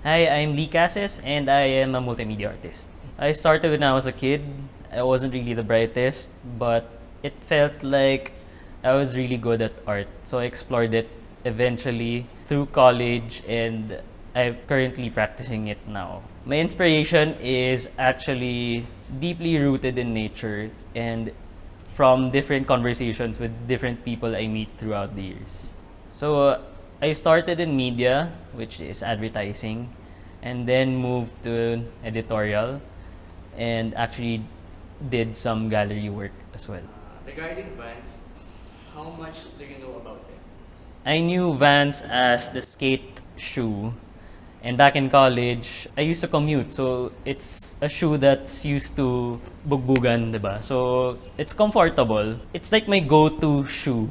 Hi, I'm Lee Cases and I am a multimedia artist. I started when I was a kid. I wasn't really the brightest, but it felt like I was really good at art. So I explored it eventually through college and I'm currently practicing it now. My inspiration is actually deeply rooted in nature and from different conversations with different people I meet throughout the years. So I started in media, which is advertising, and then moved to editorial and actually did some gallery work as well. Regarding Vans, how much do you know about them? I knew Vans as the skate shoe. And back in college, I used to commute. So it's a shoe that's used to bugbugan, diba? So it's comfortable. It's like my go-to shoe.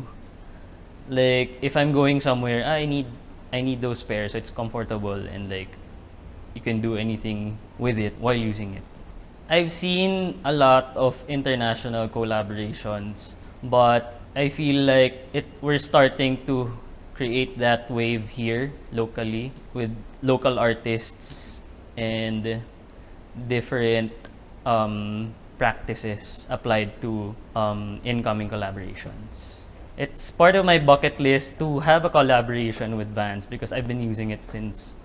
Like if I'm going somewhere, I need those pairs. So it's comfortable and like you can do anything with it while using it. I've seen a lot of international collaborations, but I feel like we're starting to create that wave here locally with local artists and different practices applied to incoming collaborations. It's part of my bucket list to have a collaboration with Vans because I've been using it since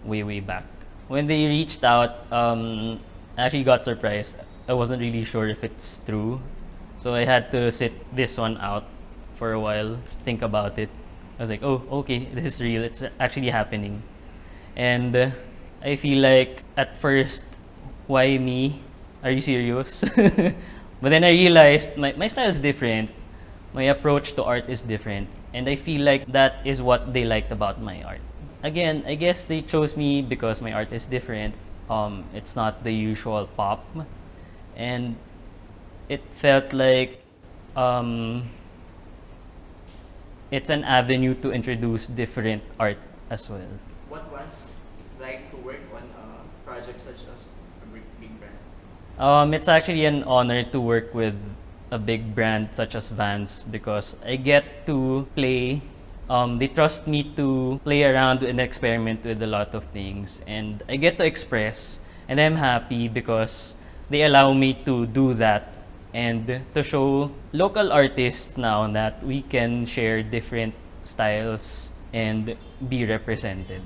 way back. When they reached out, I actually got surprised. I wasn't really sure if it's true, so I had to sit this one out for a while, think about it. I was like, oh, okay, this is real. It's actually happening, and I feel like at first, why me? Are you serious? But then I realized my style is different. My approach to art is different, and I feel like that is what they liked about my art. Again, I guess they chose me because my art is different. It's not the usual pop, and it felt like um, it's an avenue to introduce different art as well. What was it like to work on a project such as a big brand? It's actually an honor to work with a big brand such as Vans because I get to play. They trust me to play around and experiment with a lot of things, and I get to express. And I'm happy because they allow me to do that and to show local artists now that we can share different styles and be represented.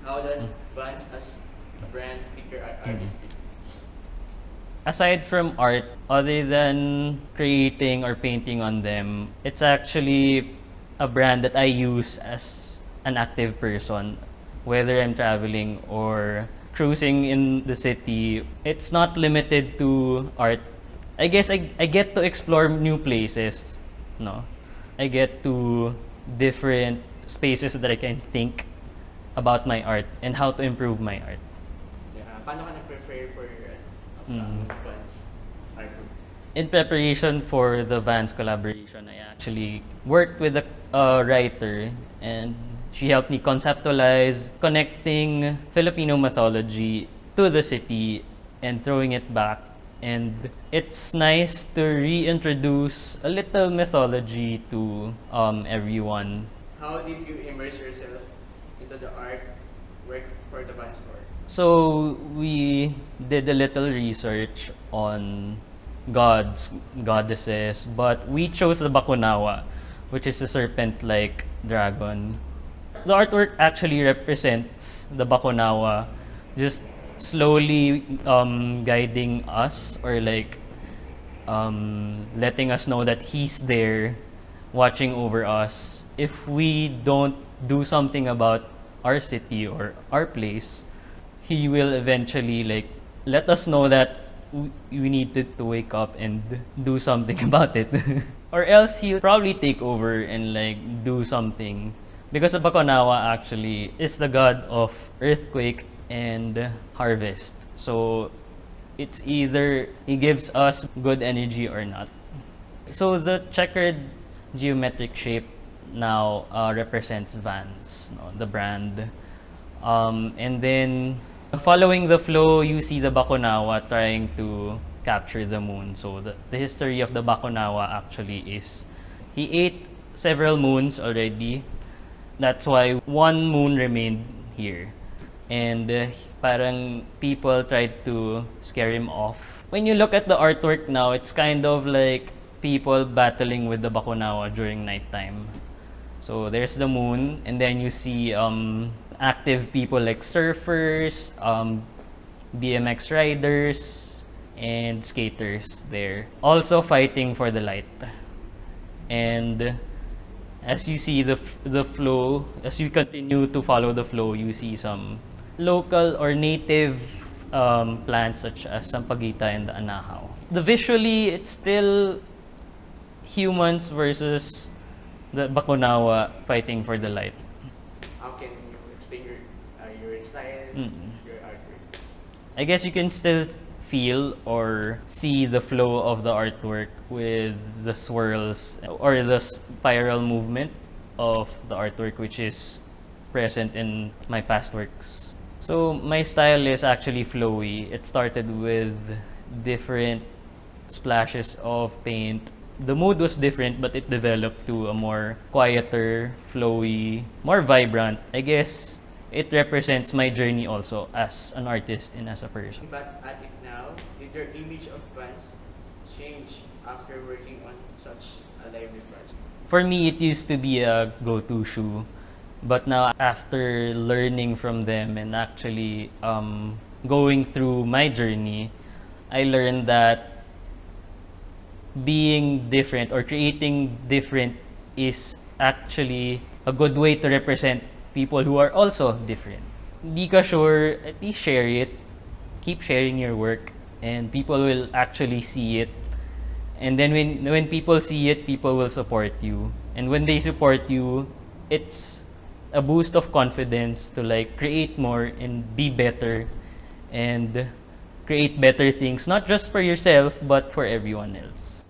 How does Vans as a brand fit your artistry? Aside from art, other than creating or painting on them, it's actually a brand that I use as an active person, whether I'm traveling or cruising in the city. It's not limited to art. I guess I get to explore new places, no? I get to different spaces that I can think about my art and how to improve my art. Yeah, paano ka nag-prepare for Vans artwork? In preparation for the Vans collaboration, I actually worked with a writer and she helped me conceptualize connecting Filipino mythology to the city and throwing it back. And it's nice to reintroduce a little mythology to everyone. How did you immerse yourself into the art work for the Vans store? So we did a little research on gods, goddesses, but we chose the Bakunawa, which is a serpent-like dragon. The artwork actually represents the Bakunawa just slowly guiding us or like letting us know that he's there watching over us. If we don't do something about our city or our place, he will eventually like let us know that we need to wake up and do something about it. Or else he'll probably take over and like do something because Bakunawa actually is the god of earthquake and harvest. So it's either he gives us good energy or not. So the checkered geometric shape now represents Vans, no, the brand. And then following the flow, you see the Bakunawa trying to capture the moon. So the history of the Bakunawa actually is he ate several moons already. That's why one moon remained here. and parang people tried to scare him off. When you look at the artwork now, it's kind of like people battling with the Bakunawa during nighttime. So there's the moon, and then you see active people like surfers, BMX riders, and skaters there. Also fighting for the light. And as you see the flow, as you continue to follow the flow, you see some local or native plants such as sampagita and the anahaw. The visually, it's still humans versus the Bakunawa fighting for the light. How can you explain your style, your artwork? I guess you can still feel or see the flow of the artwork with the swirls or the spiral movement of the artwork, which is present in my past works. So my style is actually flowy. It started with different splashes of paint. The mood was different, but it developed to a more quieter, flowy, more vibrant. I guess it represents my journey also as an artist and as a person. But at it now, did your image of Vans change after working on such a lively project? For me, it used to be a go-to shoe. But now, after learning from them and actually going through my journey, I learned that being different or creating different is actually a good way to represent people who are also different. Di ka sure, at least share it. Keep sharing your work and people will actually see it. And then when people see it, people will support you. And when they support you, it's a boost of confidence to like create more and be better and create better things, not just for yourself, but for everyone else.